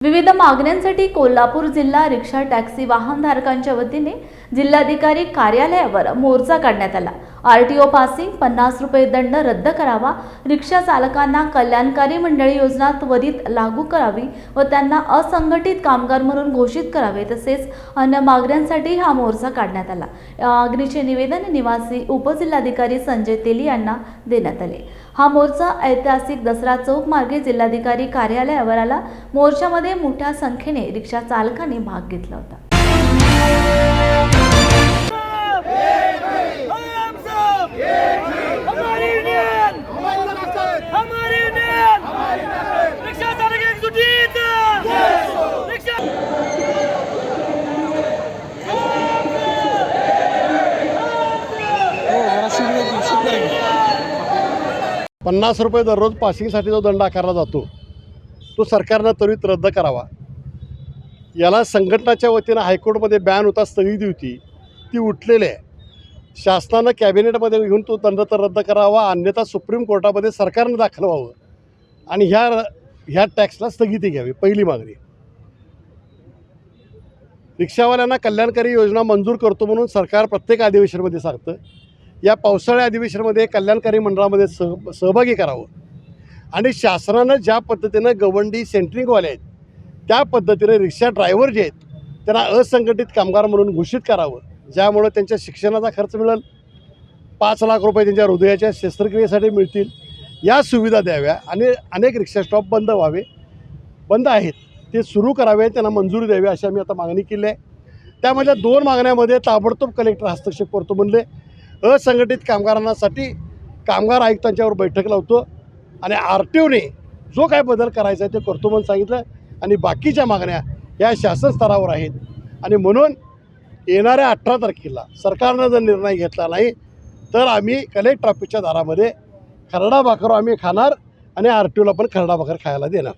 विविध मागण्यांसाठी कोल्हापूर जिल्हा रिक्षा टॅक्सी वाहनधारकांच्या वतीने जिल्हाधिकारी कार्यालयावर मोर्चा काढण्यात आला। आरटीओ पासिंग, 50 रुपये दंड रद्द करावा, रिक्षा चालकांना कल्याणकारी मंडळी योजना त्वरित लागू करावी व त्यांना असंघटित कामगार म्हणून घोषित करावे, तसेच अन्य मागण्यांसाठी हा मोर्चा काढण्यात आला। या मागणीचे निवेदन निवासी उपजिल्हाधिकारी संजय तेली यांना देण्यात आले। हा मोर्चा ऐतिहासिक दसरा चौक मार्गे जिल्हाधिकारी कार्यालयावर आला। मोर्चामध्ये मोठ्या संख्येने रिक्षा चालकांनी भाग घेतला होता। ₹50 दररोज पासिंगसाठी जो दंड आकारला जातो तो सरकारनं त्वरित रद्द करावा। याला संघटनाच्या वतीनं हायकोर्टमध्ये बॅन होता, स्थगिती होती, ती उठलेली आहे। शासनानं कॅबिनेटमध्ये घेऊन तो दंड तर रद्द करावा, अन्यथा सुप्रीम कोर्टामध्ये सरकारनं दाखल व्हावं आणि ह्या टॅक्सला स्थगिती घ्यावी, पहिली मागणी। रिक्षावाल्यांना कल्याणकारी योजना मंजूर करतो म्हणून सरकार प्रत्येक अधिवेशनामध्ये सांगतं। या पावसाळ्या अधिवेशनामध्ये कल्याणकारी मंडळामध्ये सहभागी करावं आणि शासनानं ज्या पद्धतीनं गवंडी सेंट्रिंगवाले आहेत त्या पद्धतीने रिक्षा ड्रायव्हर जे आहेत त्यांना असंघटित कामगार म्हणून घोषित करावं, ज्यामुळे त्यांच्या शिक्षणाचा खर्च मिळेल, 5 लाख रुपये त्यांच्या हृदयाच्या शस्त्रक्रियेसाठी मिळतील, या सुविधा द्याव्या आणि अनेक रिक्षा स्टॉप बंद आहेत ते सुरू करावे, त्यांना मंजुरी द्यावी, अशी आम्ही आता मागणी केली आहे। त्यामधल्या 2 मागण्यामध्ये ताबडतोब कलेक्टर हस्तक्षेप करतो म्हणले। असंघटित कामगारांसाठी कामगार आयुक्तांच्यावर बैठक लावतो आणि आरटीओने जो काय बदल करायचा आहे ते करतो म्हणून सांगितलं आणि बाकीच्या मागण्या या शासन स्तरावर आहेत आणि म्हणून येणाऱ्या 18 तारखेला सरकारनं जर निर्णय घेतला नाही तर आम्ही कलेक्टर ऑफिसच्या दारामध्ये खरडा भाकर आम्ही खाणार आणि आरटीओला पण खरडा भाकर खायला देणार।